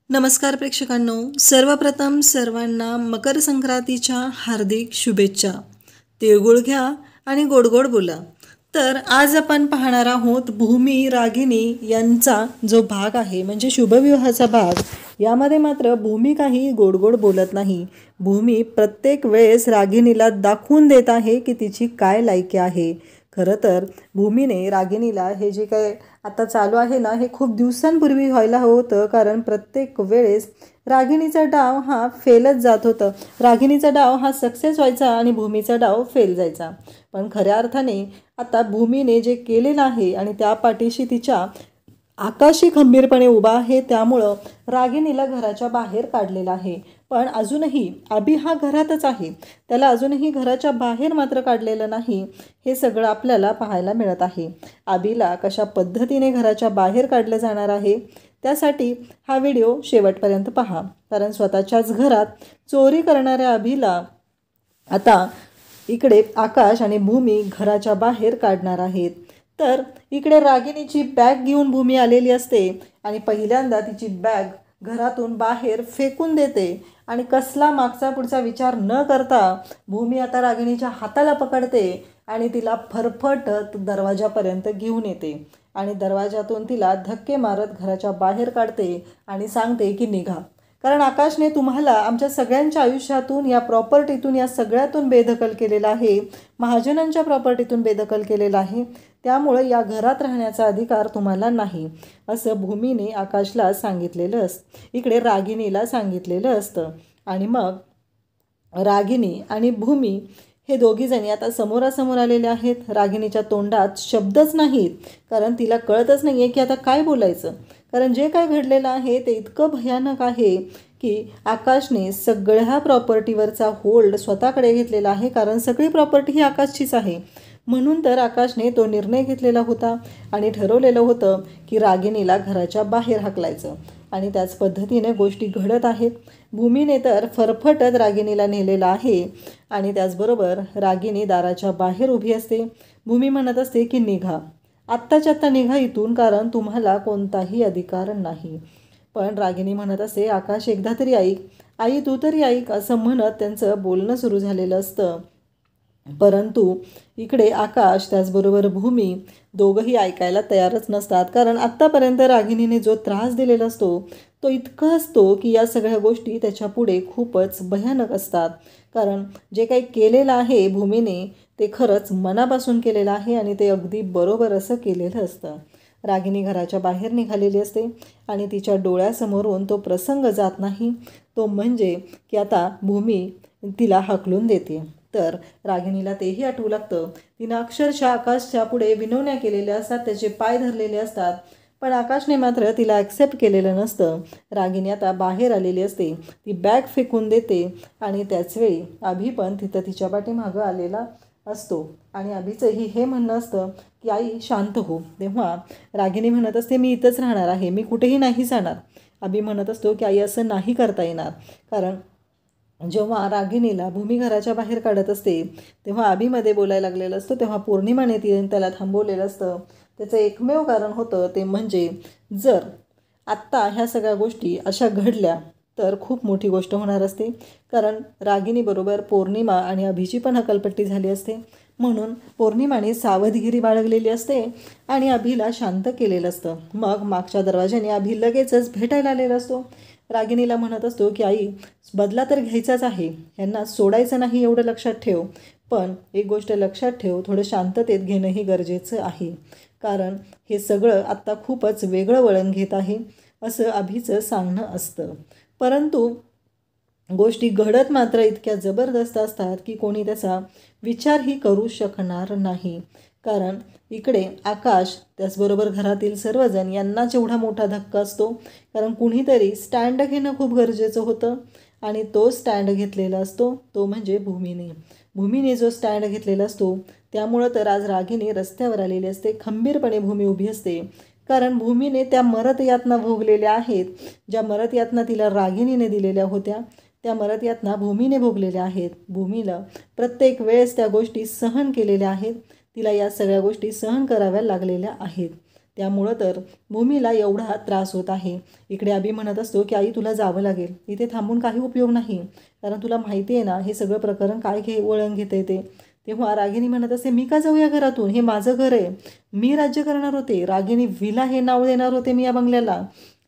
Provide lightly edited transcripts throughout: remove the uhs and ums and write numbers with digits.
नमस्कार प्रेक्षकांनो, सर्वप्रथम सर्वांना मकर संक्रांतीच्या हार्दिक शुभेच्छा. तिळगुळ घ्या आणि गोड गोड बोला. तर आज आपण पाहणार आहोत भूमी रागिनी यांचा जो भाग आहे, म्हणजे शुभविवाहाचा भाग. यामध्ये मात्र भूमी काही गोड गोड बोलत नाही. भूमी प्रत्येक वेळेस रागिनीला दाखवून देत आहे की तिची काय लायकी आहे. खरं तर भूमीने रागिनीला हे जे काय आता चालू आहे ना, हे खूप दिवसांपूर्वी व्हायला हवं होतं. कारण प्रत्येक वेळेस रागिणीचा डाव हा फेलच जात होतं. रागिणीचा डाव हा सक्सेस व्हायचा आणि भूमीचा डाव फेल जायचा. पण खऱ्या अर्थाने आता भूमीने जे केलेलं आहे आणि त्या पाठीशी तिच्या आकाशी खंबीरपणे उभा आहे, त्यामुळं रागिणीला घराच्या बाहेर काढलेलं आहे. पण अजूनही अभि हा घरातच आहे, त्याला अजूनही घराच्या बाहेर मात्र काढलेलं नाही. हे सगळं आपल्याला पाहायला मिळत आहे. अभिला कशा पद्धतीने घराच्या बाहेर काढलं जाणार आहे, त्यासाठी हा व्हिडिओ शेवटपर्यंत पहा. कारण स्वतःच्याच घरात चोरी करणाऱ्या अभिला आता इकडे आकाश आणि भूमी घराच्या बाहेर काढणार आहेत. तर इकडे रागिणीची बॅग घेऊन भूमी आलेली असते आणि पहिल्यांदा तिची बॅग घरातून बाहेर फेकून देते आणि कसला मागचा पुढचा विचार न करता भूमी आता रागिणीच्या हाताला पकडते आणि तिला फरफटत दरवाजापर्यंत घेऊन येते आणि दरवाजातून तिला धक्के मारत घराच्या बाहेर काढते आणि सांगते की निघा. कारण आकाशने तुम्हाला आमच्या सगळ्यांच्या आयुष्यातून, या प्रॉपर्टीतून, या सगळ्यातून बेदखल केलेला आहे. महाजनांच्या प्रॉपर्टीतून बेदखल केलेला आहे. त्यामुळं या घरात राहण्याचा अधिकार तुम्हाला नाही, असं भूमीने आकाशला सांगितलेलं असतं, इकडे रागिणीला सांगितलेलं असतं. आणि मग रागिणी आणि भूमी हे दोघीजणी आता समोरासमोर आलेले आहेत. रागिणीच्या तोंडात शब्दच नाहीत, कारण तिला कळतच नाही आहे की आता काय बोलायचं. कारण जे काय घडलेलं आहे ते इतकं भयानक आहे की आकाशने सगळ्या प्रॉपर्टीवरचा होल्ड स्वतःकडे घेतलेला आहे. कारण सगळी प्रॉपर्टी ही आकाशचीच आहे. म्हणून तर आकाशने तो निर्णय घेतलेला होता आणि ठरवलेलं होतं की रागिणीला घराच्या बाहेर हाकलायचं. आणि त्याच पद्धतीने गोष्टी घडत आहेत. भूमीने तर फरफटत रागिणीला नेलेलं आहे आणि त्याचबरोबर रागिणी दाराच्या बाहेर उभी असते. भूमी म्हणत असते की निघा, आत्ताच्या आत्ता निघा इथून, कारण तुम्हाला कोणताही अधिकार नाही. पण रागिणी म्हणत असते आकाश एकदा तरी ऐक, आई तू तरी ऐक, असं म्हणत त्यांचं बोलणं सुरू झालेलं असतं. परंतु इकडे आकाश त्याचबरोबर भूमी दोघंही ऐकायला तयारच नसतात. कारण आत्तापर्यंत रागिणीने जो त्रास दिलेला असतो तो इतका असतो की या सगळ्या गोष्टी त्याच्या पुढे खूपच भयानक असतात. कारण जे काही केलेलं आहे भूमीने ते खरंच मनापासून केलेलं आहे आणि ते अगदी बरोबर असं केलेलं असतं. रागिणी घराच्या बाहेर निघालेली असते आणि तिच्या डोळ्यासमोरून तो प्रसंग जात नाही, तो म्हणजे की आता भूमी तिला हाकलून देते. तर रागिणीला तेही आठवू लागतं. तिनं अक्षरशः आकाशच्या पुढे विनवण्या केलेल्या असतात, त्याचे पाय धरलेले असतात, पण आकाशने मात्र तिला ॲक्सेप्ट केलेलं नसतं. रागिणी आता बाहेर आलेली असते, ती बॅग फेकून देते आणि त्याचवेळी अभि पण तिथं तिच्या पाठीमागं आलेला असतो आणि अभिचंही हे म्हणणं असतं की आई शांत हो. तेव्हा रागिणी म्हणत असते मी इथंच राहणार आहे, मी कुठेही नाही जाणार. अभि म्हणत असतो की आई असं नाही करता येणार. कारण जेव्हा रागिणीला भूमी घराच्या बाहेर काढत असते तेव्हा अभिमध्ये बोलायला लागलेलं असतं, तेव्हा पौर्णिमाने त्याला थांबवलेलं असतं. त्याचं एकमेव कारण होतं ते म्हणजे जर आत्ता ह्या सगळ्या गोष्टी अशा घडल्या तर खूप मोठी गोष्ट होणार असते. कारण रागिणीबरोबर पौर्णिमा आणि अभिची पण हकलपट्टी झाली असते. म्हणून पौर्णिमाने सावधगिरी बाळगलेली असते आणि अभिला शांत केलेलं असतं. मग मागच्या दरवाजाने अभि लगेचच भेटायला आलेला असतो. रागिणीला म्हणत असतो की आई बदला तर घ्यायचाच आहे, यांना सोडायचं नाही एवढं लक्षात ठेव. पण एक गोष्ट लक्षात ठेव, थोडं शांततेत घेणंही गरजेचं आहे. कारण हे सगळं आत्ता खूपच वेगळं वळण घेत आहे, असं अभिचं सांगणं असतं. परंतु गोष्टी घडत मात्र इतक्या जबरदस्त असतात की कोणी त्याचा विचारही करू शकणार नाही. कारण इकडे आकाश त्याचबरोबर घरातील सर्वजण यांना जेवढा मोठा धक्का असतो, कारण कुणीतरी स्टँड घेणं खूप गरजेचं होतं आणि तो स्टँड घेतलेला असतो तो म्हणजे भूमीने जो स्टँड घेतलेला असतो. त्यामुळं तर आज रागिणी रस्त्यावर आलेली असते, खंबीरपणे भूमी उभी असते. कारण भूमीने त्या मरतयातना भोगलेल्या आहेत, ज्या मरतयातना तिला रागिणीने दिलेल्या होत्या त्या मरतयातना भूमीने भोगलेल्या आहेत. भूमीला प्रत्येक वेळेस त्या गोष्टी सहन केलेल्या आहेत, तिला या सगळ्या गोष्टी सहन कराव्या लागलेल्या आहेत. त्यामुळं तर भूमीला एवढा त्रास होत आहे. इकडे अभि म्हणत असतो की आई तुला जावं लागेल, इथे थांबून काही उपयोग नाही, कारण तुला माहिती आहे ना हे सगळं प्रकरण काय वळण घेते ते. तेव्हा रागिनी म्हणत असते मी का जाऊ या घरातून, हे माझं घर आहे, मी राज्य करणार होते, रागिनी व्हिला हे नाव देणार होते मी या बंगल्याला,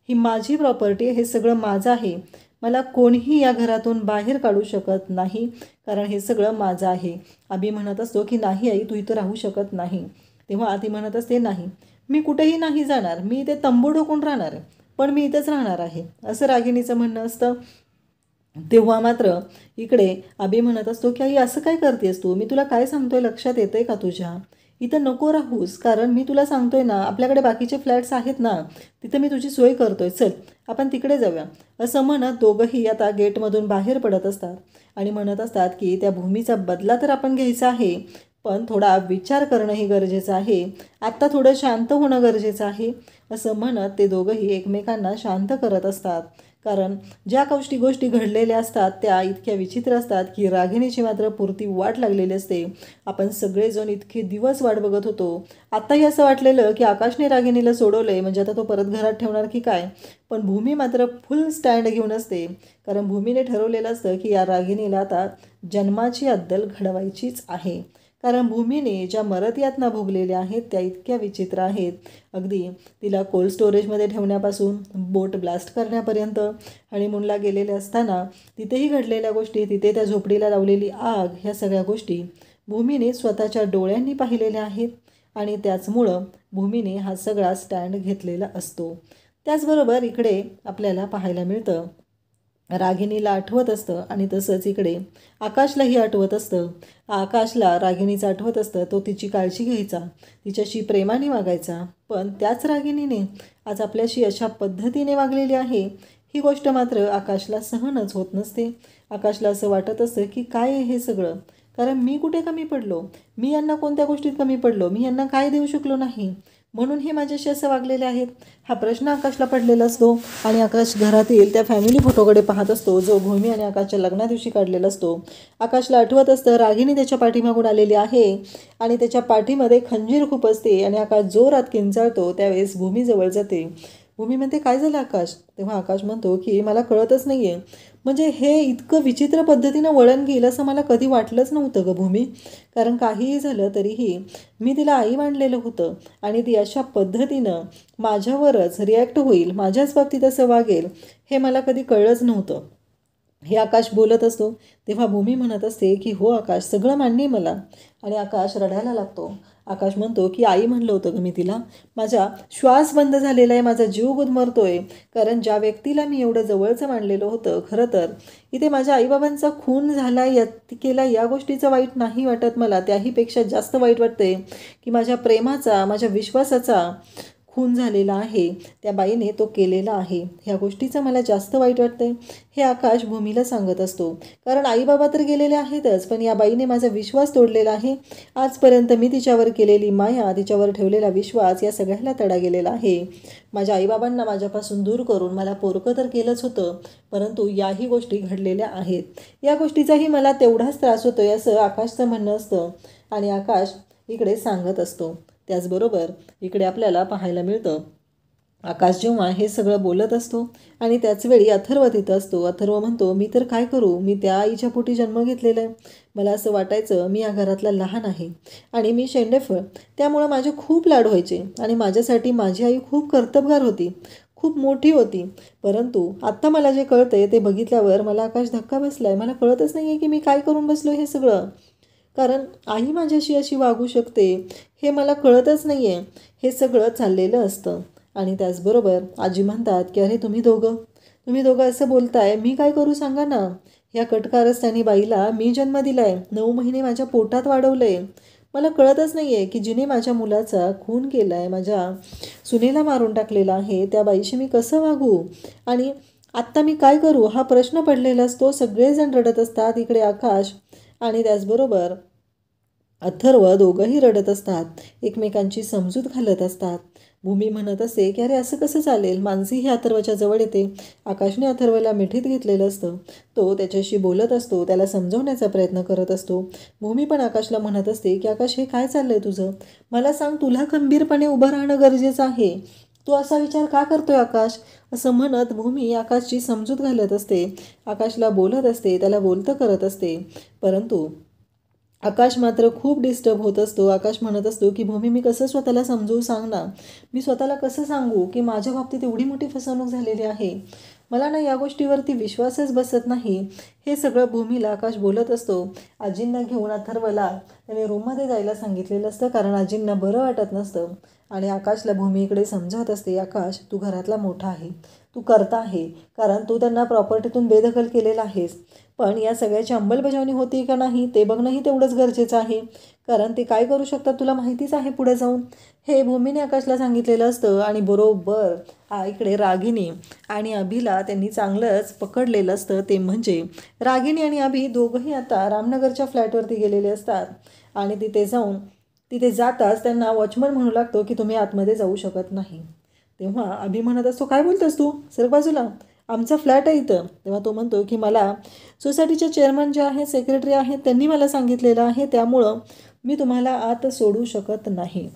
ही माझी प्रॉपर्टी, हे सगळं माझं आहे, मला कोणीही या घरातून बाहेर काढू शकत नाही, कारण हे सगळं माझं आहे. अभि म्हणत असतो की नाही आई तू इथं राहू शकत नाही. तेव्हा ती म्हणत असते नाही मी कुठेही नाही जाणार, मी इथे तंबू ठोकून राहणार आहे, पण मी इथंच राहणार आहे, असं रागिनीचं म्हणणं असतं. तेव्हा मात्र इकडे अभि म्हणत असतो की आई असं काय करतेस तू, मी तुला काय सांगतोय लक्षात येतंय का तुझ्या, इथं नको राहूस, कारण मी तुला सांगतोय ना आपल्याकडे बाकीचे फ्लॅट्स आहेत ना, तिथं मी तुझी सोय करतोय, चल आपण तिकडे जाऊया. असं म्हणत दोघंही आता गेटमधून बाहेर पडत असतात आणि म्हणत असतात की त्या भूमीचा बदला तर आपण घ्यायचा आहे, पण थोडा विचार करणंही गरजेचं आहे, आत्ता थोडं शांत होणं गरजेचं आहे. असं म्हणत ते दोघंही एकमेकांना शांत करत असतात, कारण ज्या गोष्टी घडलेल्या असतात त्या इतक्या विचित्र असतात की रागिणीची मात्र पुरती वाट लागलेली असते. आपण सगळेजण इतके दिवस वाट बघत होतो, आत्ताही असं वाटलेलं की आकाशने रागिणीला सोडवलंय म्हणजे आता तो परत घरात ठेवणार की काय, पण भूमी मात्र फुल स्टँड घेऊन असते, कारण भूमीने ठरवलेलं असतं की या रागिणीला आता जन्माची अद्दल घडवायचीच आहे. कारण भूमीने ज्या मरतयातना भोगलेल्या आहेत त्या इतक्या विचित्र आहेत, अगदी तिला कोल्ड स्टोरेजमध्ये ठेवण्यापासून बोट ब्लास्ट करण्यापर्यंत, हनीमूनला गेलेले असताना तिथेही घडलेल्या गोष्टी, तिथे त्या झोपडीला लावलेली आग, ह्या सगळ्या गोष्टी भूमीने स्वतःच्या डोळ्यांनी पाहिलेल्या आहेत आणि त्याचमुळं भूमीने हा सगळा स्टँड घेतलेला असतो. त्याचबरोबर इकडे आपल्याला पाहायला मिळतं रागिणीला आठवत असतं आणि तसंच इकडे आकाशलाही आठवत असतं. आकाशला रागिणीचं आठवत असतं, तो तिची काळजी घ्यायचा, तिच्याशी प्रेमाने वागायचा, पण त्याच रागिणीने आज आपल्याशी अशा पद्धतीने वागलेली आहे, ही गोष्ट मात्र आकाशला सहनच होत नसते. आकाशला असं वाटत असतं की काय आहे हे सगळं, कारण मी कुठे कमी पडलो, मी यांना कोणत्या गोष्टीत कमी पडलो, मी यांना काय देऊ शकलो नाही, म्हणून हे माझ्याशी असं वागलेले आहेत, हा प्रश्न आकाशला पडलेला असतो. आणि आकाश घरातील त्या फॅमिली फोटोकडे पाहत असतो जो भूमी आणि आकाशच्या लग्ना दिवशी काढलेला असतो. आकाशला आठवत असतं रागिणी त्याच्या पाठीमागून आलेली आहे आणि त्याच्या पाठीमध्ये खंजीर खूप असते आणि आकाश जोरात किंचाळतो, त्यावेळेस भूमी जवळ जाते. भूमी म्हणते काय झालं आकाश, तेव्हा आकाश म्हणतो की मला कळतच नाही आहे, म्हणजे हे इतकं विचित्र पद्धतीनं वळण घेईल असं मला कधी वाटलंच नव्हतं ग भूमी, कारण काहीही झालं तरीही मी तिला आई मानलेलं होतं आणि ती अशा पद्धतीनं माझ्यावरच रिॲक्ट होईल, माझ्याच बाबतीत असं वागेल, हे मला कधी कळलंच नव्हतं. हे आकाश बोलत असतो तेव्हा भूमी म्हणत असते की हो आकाश सगळं मान्य आहे मला, आणि आकाश रडायला लागतो. आकाश म्हणतो की आई म्हणलं होतं ग मी तिला, माझा श्वास बंद झालेला आहे, माझा जीव गुदमरतोय, कारण ज्या व्यक्तीला मी एवढं जवळचं मानलेलं होतं, खरं तर इथे माझ्या आईबाबांचा खून झाला केला या गोष्टीचं वाईट नाही वाटत मला, त्याहीपेक्षा जास्त वाईट वाटते की माझ्या प्रेमाचा, माझ्या विश्वासाचा खून झालेला आहे, त्या बाईने तो केलेला आहे, ह्या गोष्टीचं मला जास्त वाईट वाटतंय. हे आकाश भूमीला सांगत असतो, कारण आईबाबा तर गेलेले आहेतच, पण या बाईने माझा विश्वास तोडलेला आहे, आजपर्यंत मी तिच्यावर केलेली माया, तिच्यावर ठेवलेला विश्वास, या सगळ्याला तडा गेलेला आहे. माझ्या आईबाबांना माझ्यापासून दूर करून मला पोरकं तर केलंच होतं, परंतु याही गोष्टी घडलेल्या आहेत, या गोष्टीचाही मला तेवढाच त्रास होतोय, असं आकाशचं म्हणणं असतं आणि आकाश इकडे सांगत असतो. त्याचबरोबर इकडे आपल्याला पाहायला मिळतं आकाश जेव्हा हे सगळं बोलत असतो आणि त्याचवेळी अथर्व तिथं असतो. अथर्व म्हणतो मी तर काय करू, मी त्या आईच्या पोटी जन्म घेतलेला आहे, मला असं वाटायचं मी या घरातला लहान आहे आणि मी शेंडेफळ, त्यामुळं माझे खूप लाड व्हायचे आणि माझ्यासाठी माझी आई खूप कर्तबगार होती, खूप मोठी होती, परंतु आत्ता मला जे कळतंय ते बघितल्यावर मला आकाश धक्का बसला आहे, मला कळतच नाही आहे की मी काय करून बसलो हे सगळं, कारण आई माझ्याशी अशी वागू शकते हे मला कळतच नाही आहे, हे सगळं चाललेलं असतं. आणि त्याचबरोबर आजी म्हणतात की अरे तुम्ही दोघं असं बोलताय, मी काय करू सांगा ना, ह्या कटकारस्थानी बाईला मी जन्म दिला आहे, 9 महिने माझ्या पोटात वाढवलं आहे, मला कळतच नाही आहे की जिने माझ्या मुलाचा खून केला आहे, माझ्या सुनेला मारून टाकलेला आहे, त्या बाईशी मी कसं वागू आणि आत्ता मी काय करू, हा प्रश्न पडलेला असतो. सगळेजण रडत असतात इकडे आकाश आणि त्याचबरोबर अथर्व दोघंही रडत असतात, एकमेकांची समजूत घालत असतात. भूमी म्हणत असते की अरे असं कसं चालेल. मानसी ही अथर्वच्या जवळ येते. आकाशने अथर्वला मिठीत घेतलेलं असतं. तो त्याच्याशी बोलत असतो, त्याला समजवण्याचा प्रयत्न करत असतो. भूमी पण आकाशला म्हणत असते की आकाश हे काय चाललंय तुझं, मला सांग, तुला खंबीरपणे उभं राहणं गरजेचं आहे. तू असा विचार का करतोय आकाश. असं म्हणत भूमी आकाशची समजूत घालत असते, आकाशला बोलत असते, त्याला बोलतं करत असते. परंतु आकाश मात्र खूप डिस्टर्ब होत असतो. आकाश म्हणत असतो की भूमी मी कसं स्वतःला समजवू सांग ना. मी स्वतःला कसं सांगू की माझ्या बाबतीत एवढी मोठी फसवणूक झालेली आहे. मला ना या गोष्टीवरती विश्वासच बसत नाही. हे सगळं भूमीला आकाश बोलत असतो. आजींना घेऊन अथर्वला त्याने रूममध्ये जायला सांगितलेलं असतं, कारण आजींना बरं वाटत नसतं. आणि आकाशला भूमी इकडे समजवत असते, आकाश तू घरातला मोठा आहे, तू करता आहे, कारण तू त्यांना प्रॉपर्टीतून बेदखल केलेला आहेस. पण या सगळ्याची अंमलबजावणी होती का नाही ते बघणंही तेवढंच गरजेचं आहे, कारण ते काय करू शकतात तुला माहितीच आहे पुढे जाऊन. हे भूमीने आकाशला सांगितलेलं असतं. आणि बरोबर इकडे रागिनी आणि अभिला त्यांनी चांगलंच पकडलेलं असतं. ते म्हणजे रागिनी आणि अभि दोघंही आता रामनगरच्या फ्लॅटवरती गेलेले असतात. आणि तिथे जाताच त्यांना वॉचमन म्हणू लागतो की तुम्ही आतमध्ये जाऊ शकत नाही. तेव्हा अभि म्हणत असतो काय बोलतोस तू, सर बाजूला, आमचा फ्लॅट आहे इथं. तेव्हा तो म्हणतो की मला सोसायटीचे चेअरमन जे आहेत, सेक्रेटरी आहेत, त्यांनी मला सांगितलेलं आहे, त्यामुळं मी तुम्हाला आत सोडू शकत नाही.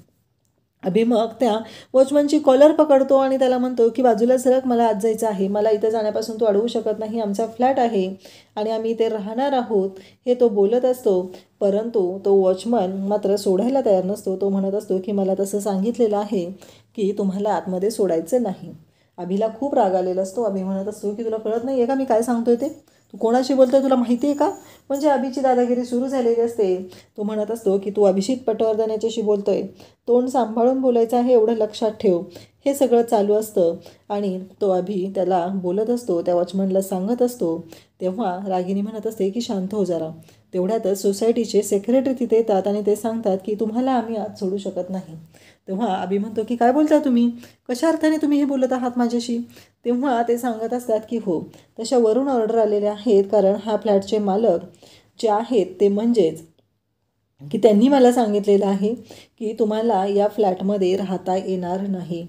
अभि मग त्या वॉचमनची कॉलर पकडतो आणि त्याला म्हणतो की बाजूला सरक, मला आत जायचं आहे, मला इथं जाण्यापासून तू अडवू शकत नाही, आमचा फ्लॅट आहे आणि आम्ही इथे राहणार आहोत, हे तो बोलत असतो. परंतु तो वॉचमन मात्र सोडायला तयार नसतो. तो म्हणत असतो की मला तसं सांगितलेलं आहे की तुम्हाला आतमध्ये सोडायचं नाही. अभिला खूप राग आलेला असतो. अभि म्हणत असतो की तुला कळत नाही आहे का मी काय सांगतोय ते, तू कोणाशी बोलतोय तुला माहिती आहे का. म्हणजे अभिची दादागिरी सुरू झालेली असते. तो म्हणत असतो की तू अभिषेक पटवर्धन याच्याशी बोलतोय, तोंड सांभाळून बोलायचं आहे, एवढं लक्षात ठेव. हे सगळं चालू असतं आणि तो अभि त्याला बोलत असतो, त्या वॉचमनला सांगत असतो. तेव्हा रागिनी म्हणत असते की शांत हो जरा. तेवढ्यातच सोसायटीचे सेक्रेटरी तिथे येतात आणि ते सांगतात की तुम्हाला आम्ही आत सोडू शकत नाही. तेव्हा अभि म्हणतो की काय बोलता तुम्ही, कशा अर्थाने तुम्ही हे बोलत आहात माझ्याशी. तेव्हा ते सांगत असतात की हो, तशा वरून ऑर्डर आलेल्या आहेत, कारण हा फ्लॅटचे मालक जे आहेत ते म्हणजेच की त्यांनी मला सांगितलेलं आहे की तुम्हाला या फ्लॅटमध्ये राहता येणार नाही.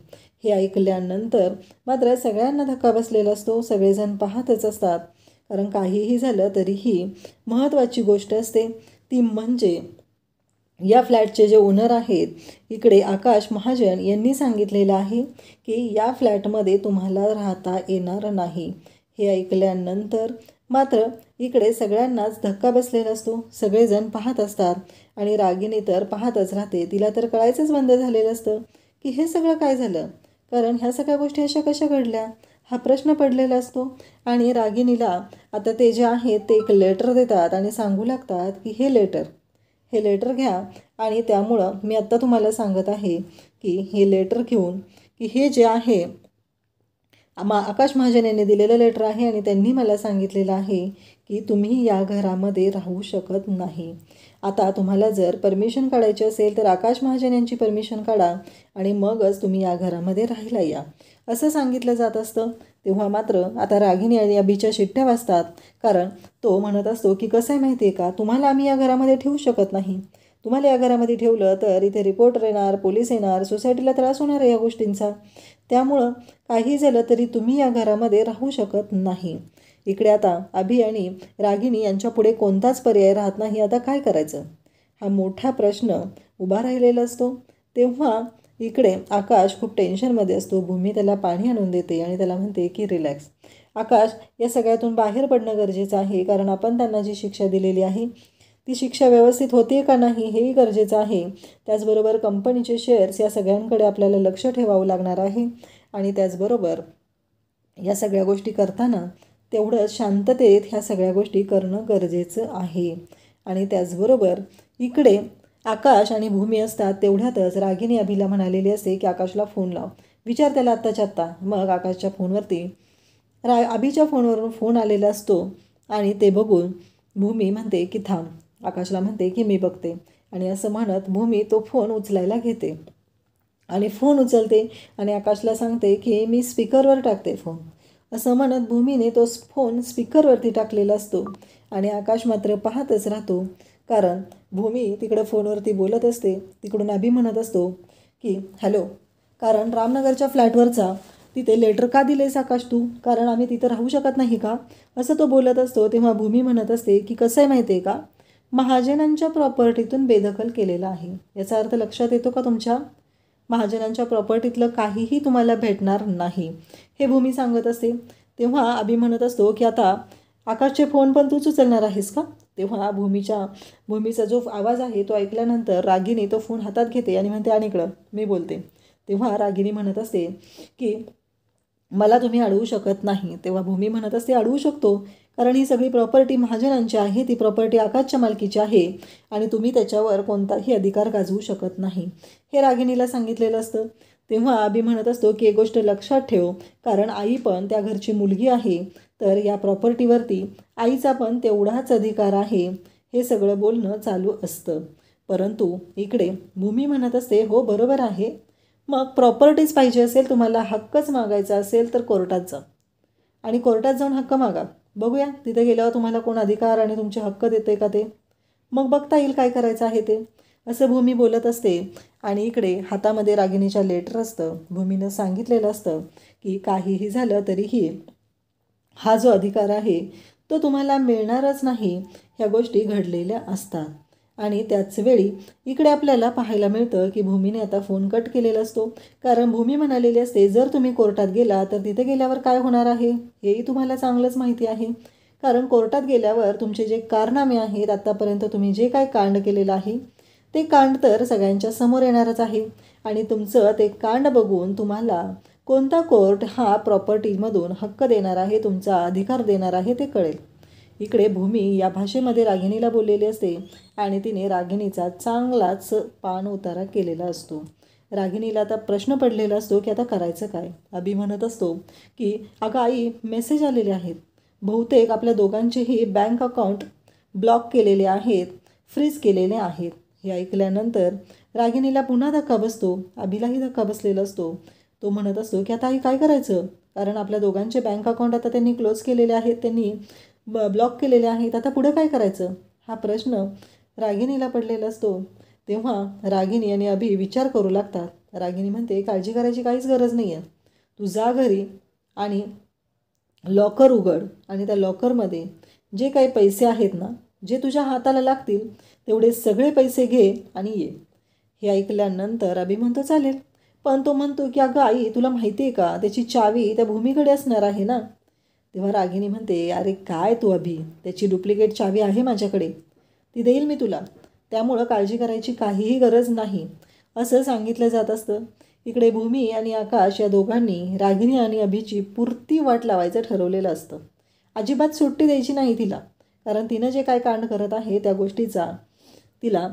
हे ऐकल्यानंतर मात्र सगळ्यांना धक्का बसलेला असतो. सगळेजण पाहतच असतात, कारण काहीही झालं तरीही महत्त्वाची गोष्ट असते ती म्हणजे या फ्लॅटचे जे ओनर आहेत इकडे आकाश महाजन यांनी सांगितलेलं आहे की या फ्लॅटमध्ये तुम्हाला राहता येणार नाही. हे ऐकल्यानंतर मात्र इकडे सगळ्यांनाच धक्का बसलेला असतो. सगळेजण पाहत असतात आणि रागिनी तर पाहतच राहते. तिला तर कळायचंच बंद झालेलं असतं की हे सगळं काय झालं, कारण ह्या सगळ्या गोष्टी अशा कशा घडल्या हा प्रश्न पडलेला असतो. आणि रागिनीला आता ते जे आहेत ते एक लेटर देतात आणि सांगू लागतात की हे लेटर घ्या आणि त्यामुळं मी आत्ता तुम्हाला सांगत आहे की हे लेटर घेऊन की हे जे आहे आकाश महाजन यांनी दिलेलं लेटर आहे आणि त्यांनी मला सांगितलेलं आहे की तुम्ही या घरामध्ये राहू शकत नाही. आता तुम्हाला जर परमिशन काढायची असेल तर आकाश महाजन यांची परमिशन काढा आणि मगच तुम्ही या घरामध्ये राहायला या, असं सांगितलं जात असतं. तेव्हा मात्र आता रागिनी आणि अभिच्या शिट्ट्या वाजतात, कारण तो म्हणत असतो की कसं आहे माहिती आहे का, तुम्हाला आम्ही या घरामध्ये ठेवू शकत नाही. तुम्हाला या घरामध्ये ठेवलं तर इथे रिपोर्टर येणार, पोलीस येणार, सोसायटीला त्रास होणार आहे या गोष्टींचा. त्यामुळं काही झालं तरी तुम्ही या घरामध्ये राहू शकत नाही. इकडे आता अभि आणि रागिनी यांच्या पुढे कोणताच पर्याय राहत नाही. आता काय करायचं हा मोठा प्रश्न उभा राहिलेला असतो. तेव्हा इकडे आकाश खूप टेन्शनमध्ये असतो. भूमी त्याला पाणी आणून देते आणि त्याला म्हणते की रिलॅक्स आकाश, या सगळ्यातून बाहेर पडणं गरजेचं आहे, कारण आपण त्यांना जी शिक्षा दिलेली आहे ती शिक्षा व्यवस्थित होते का नाही हेही गरजेचं आहे. त्याचबरोबर कंपनीचे शेअर्स या सगळ्यांकडे आपल्याला लक्ष ठेवावं लागणार आहे. आणि त्याचबरोबर या सगळ्या गोष्टी करताना तेवढं शांततेत ह्या सगळ्या गोष्टी करणं गरजेचं आहे. आणि त्याचबरोबर इकडे आकाश आणि भूमी असतात. तेवढ्यातच रागिनी अभिला म्हणालेली असते की आकाशला फोन लाव, विचार त्याला आत्ताच्या आत्ता. मग आकाशच्या फोनवरती अभिच्या फोनवरून फोन आलेला असतो आणि ते बघून भूमी म्हणते की थांब, आकाशला म्हणते की मी बघते. आणि असं म्हणत भूमी तो फोन उचलायला घेते आणि फोन उचलते आणि आकाशला सांगते की मी स्पीकरवर टाकते फोन. असं म्हणत भूमीने तो फोन स्पीकरवरती टाकलेला असतो आणि आकाश मात्र पाहतच राहतो. कारण भूमी तिकडं फोनवरती बोलत असते. तिकडून अभि म्हणत असतो की हॅलो, कारण रामनगरच्या फ्लॅटवरचा तिथे लेटर का दिलेस आकाश तू, कारण आम्ही तिथं राहू शकत नाही का, असं तो बोलत असतो. तेव्हा भूमी म्हणत असते की कसं आहे माहिती आहे का, महाजनांच्या प्रॉपर्टीतून बेदखल केलेला आहे. याचा अर्थ लक्षात येतो का तुमच्या? महाजनांच्या प्रॉपर्टीतलं काहीही तुम्हाला भेटणार नाही, हे भूमी सांगत असते. तेव्हा अभि म्हणत असतो की आता आकाशचे फोन पण तूच उचलणार आहेस का? तेव्हा भूमीचा जो आवाज आहे तो ऐकल्यानंतर रागिनी तो फोन हातात घेते आणि म्हणते आणि इकडं मी बोलते. तेव्हा रागिनी म्हणत असते की मला तुम्ही अडवू शकत नाही. तेव्हा भूमी म्हणत असते अडवू शकतो, कारण ही सगळी प्रॉपर्टी महाजनांची आहे, ती प्रॉपर्टी आकाशच्या मालकीची आहे आणि तुम्ही त्याच्यावर कोणताही अधिकार गाजवू शकत नाही, हे रागिनीला सांगितलेलं असतं. तेव्हा अभि म्हणत असतो की एक गोष्ट लक्षात ठेव, कारण आई पण त्या घरची मुलगी आहे, तर या प्रॉपर्टीवरती आईचा पण तेवढाच अधिकार आहे. हे सगळं बोलणं चालू असतं. परंतु इकडे भूमी म्हणत असते हो बरोबर आहे, मग प्रॉपर्टीज पाहिजे असेल, तुम्हाला हक्कच मागायचा असेल तर कोर्टात जा आणि कोर्टात जाऊन हक्क मागा. बघूया तिथे गेल्यावर तुम्हाला कोण अधिकार आणि तुमचे हक्क देते का ते, मग बघता येईल काय करायचं आहे ते, असं भूमी बोलत असते. आणि इकडे हातामध्ये रागिनीच्या लेटर असतं. भूमीनं सांगितलेलं असतं की काहीही झालं तरीही हा जो अधिकार आहे तो तुम्हाला मिळणारच नाही, ह्या गोष्टी घडलेल्या असतात. आणि त्याच वेळी इकडे आपल्याला पाहायला मिळतं की भूमीने आता फोन कट केलेला असतो, कारण भूमी म्हणालेली असते जर तुम्ही कोर्टात गेला तर तिथे गेल्यावर काय होणार आहे हेही तुम्हाला चांगलंच माहिती आहे. कारण कोर्टात गेल्यावर तुमचे जे कारनामे आहेत, आत्तापर्यंत तुम्ही जे काय कांड केलेलं आहे ते कांड तर सगळ्यांच्या समोर येणारच आहे आणि तुमचं ते कांड बघून तुम्हाला कोणता कोर्ट हा प्रॉपर्टीमधून हक्क देणार आहे, तुमचा अधिकार देणार आहे ते कळेल. इकडे भूमी या भाषेमध्ये रागिणीला बोललेली असते आणि तिने रागिणीचा चांगलाच पान उतारा केलेला असतो. रागिणीला आता प्रश्न पडलेला असतो की आता करायचं काय. अभि म्हणत असतो की अगं आई, मेसेज आलेले आहेत, बहुतेक आपल्या दोघांचेही बँक अकाउंट ब्लॉक केलेले आहेत, फ्रीज केलेले आहेत. हे ऐकल्यानंतर रागिणीला पुन्हा धक्का बसतो. अभिलाही धक्का बसलेला असतो. तो म्हणत असतो की आता आई काय करायचं, कारण आपल्या दोघांचे बँक अकाउंट आता त्यांनी क्लोज केलेले आहेत, त्यांनी ब्लॉक केलेले आहेत, आता पुढं काय करायचं, हा प्रश्न रागिणीला पडलेला असतो. तेव्हा रागिनी आणि अभि विचार करू लागतात. रागिनी म्हणते काळजी करायची काहीच गरज नाही आहे, तू जा घरी आणि लॉकर उघड आणि त्या लॉकरमध्ये जे काही पैसे आहेत ना, जे तुझ्या हाताला लागतील तेवढे सगळे पैसे घे आणि ये. हे ऐकल्यानंतर अभि म्हणतो चालेल, पण तो म्हणतो की अगं आई, तुला माहिती आहे का त्याची चावी त्या भूमीकडे असणार आहे ना. तेव्हा रागिनी म्हणते अरे काय तू अभि, त्याची डुप्लिकेट चावी आहे माझ्याकडे, ती देईल मी तुला, त्यामुळं काळजी करायची काहीही गरज नाही, असं सांगितलं जात असतं. इकडे भूमी आणि आकाश या दोघांनी रागिनी आणि अभिची पुरती वाट लावायचं ठरवलेलं असतं. अजिबात सुट्टी द्यायची नाही तिला, कारण तिनं जे काय कांड करत आहे त्या गोष्टीचा तिला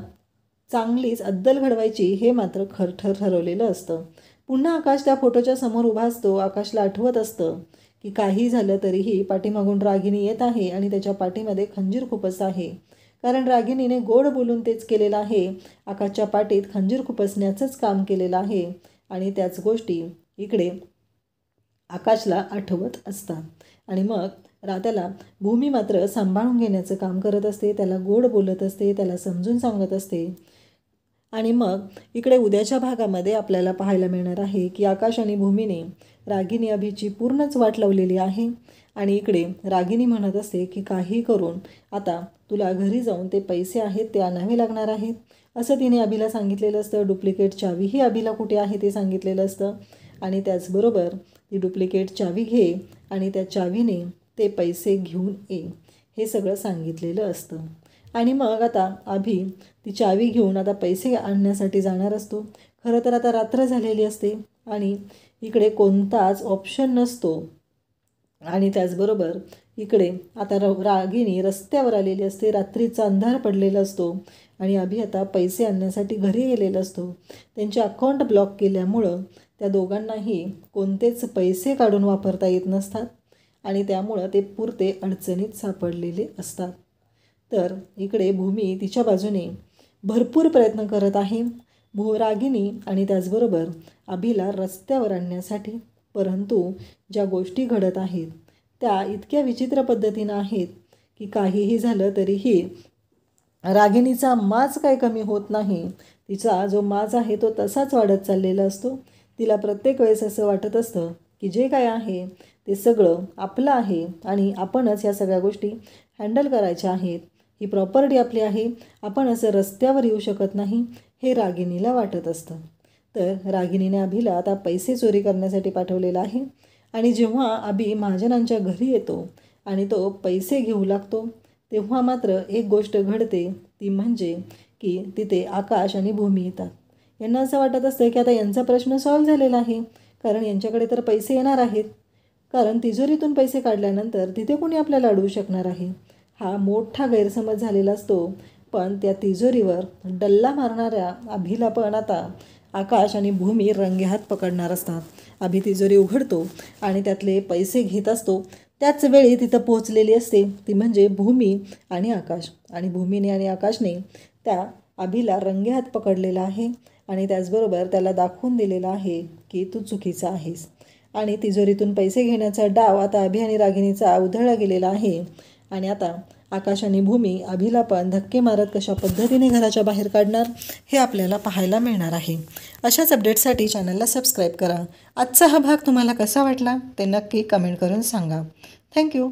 चांगलीच अद्दल घडवायची, हे मात्र ठरवलेलं असतं. पुन्हा आकाश त्या फोटोच्या समोर उभा असतो. आकाशला आठवत असतं की काही झालं तरीही पाठीमागून रागिनी येत आहे आणि त्याच्या पाठीमध्ये खंजीर खुपस आहे, कारण रागिनीने गोड बोलून तेच केलेलं आहे, आकाशच्या पाठीत खंजीर खुपसण्याचंच काम केलेलं आहे. आणि त्याच गोष्टी इकडे आकाशला आठवत असतात. आणि मग त्याला भूमी मात्र सांभाळून घेण्याचं काम करत असते, त्याला गोड बोलत असते, त्याला समजून सांगत असते. आणि मग इकडे उद्याच्या भागामध्ये आपल्याला पाहायला मिळणार आहे की आकाश आणि भूमीने रागिनी अभिची पूर्णच वाट लावलेली आहे. आणि इकडे रागिनी म्हणत असते की काही करून आता तुला घरी जाऊन ते पैसे आहेत ते आणावे लागणार आहेत, असं तिने अभिला सांगितलेलं असतं. डुप्लिकेट चावीही अभिला कुठे आहे ते सांगितलेलं असतं. आणि त्याचबरोबर ती डुप्लिकेट चावी घे आणि त्या चावीने ते पैसे घेऊन ये, हे सगळं सांगितलेलं असतं. आणि मग आता अभि ती चावी घेऊन आता पैसे आणण्यासाठी जाणार असतो. खरं तर आता रात्र झालेली असते आणि इकडे कोणताच ऑप्शन नसतो. आणि त्याचबरोबर इकडे आता रागिनी रस्त्यावर आलेली असते, रात्रीचा अंधार पडलेला असतो आणि अभि आता पैसे आणण्यासाठी घरी गेलेला असतो. त्यांचे अकाउंट ब्लॉक केल्यामुळं त्या दोघांनाही कोणतेच पैसे काढून वापरता येत नसतात आणि त्यामुळं ते पुरते अडचणीत सापडलेले असतात. तर इकडे भूमी तिच्या बाजूने भरपूर प्रयत्न करत आहे रागिनी आणि त्याचबरोबर अभिला रस्त्यावर आणण्यासाठी, परंतु ज्या गोष्टी घडत आहेत त्या इतक्या विचित्र पद्धतीनं आहेत की काहीही झालं तरीही रागिणीचा माज काय कमी होत नाही. तिचा जो माज आहे तो तसाच वाढत चाललेला असतो. तिला प्रत्येक वेळेस असं वाटत असतं की जे काय आहे ते सगळं आपलं आहे आणि आपणच ह्या सगळ्या गोष्टी हँडल करायच्या आहेत. ही प्रॉपर्टी आपली आहे, आपण असं रस्त्यावर येऊ शकत नाही, हे रागिणीला वाटत असतं. तर रागिणीने अभिला आता पैसे चोरी करण्यासाठी पाठवलेलं आहे. आणि जेव्हा अभि महाजनांच्या घरी येतो आणि तो पैसे घेऊ लागतो तेव्हा मात्र एक गोष्ट घडते, ती म्हणजे की तिथे आकाश आणि भूमी येतात. यांना असं वाटत असतं की आता यांचा प्रश्न सॉल्व्ह झालेला आहे, कारण यांच्याकडे तर पैसे येणार आहेत. कारण तिजोरीतून पैसे काढल्यानंतर तिथे कोणी आपल्याला अडवू शकणार आहे, हा मोठा गैरसमज झालेला असतो. पण त्या तिजोरीवर डल्ला मारणाऱ्या अभिला पण आता आकाश आणि भूमी रंगेहात पकडणार असतात. अभि तिजोरी उघडतो आणि त्यातले पैसे घेत असतो. त्याच वेळी तिथं पोहोचलेली असते ती म्हणजे भूमी आणि आकाश. आणि भूमीने आणि आकाशने त्या अभिला रंगेहात पकडलेला आहे आणि त्याचबरोबर त्याला दाखवून दिलेलं आहे की तू चुकीचा आहेस. आणि तिजोरीतून पैसे घेण्याचा डाव आता अभि आणि रागिणीचा उधळला गेलेला आहे. आणि आता आकाश आणि भूमी अभिला पण धक्के मारत कशा पद्धतीने घराच्या बाहेर काढणार हे आपल्याला पाहायला मिळणार आहे. अशाच अपडेट्ससाठी चॅनलला सबस्क्राईब करा. आजचा हा भाग तुम्हाला कसा वाटला ते नक्की कमेंट करून सांगा. थँक्यू.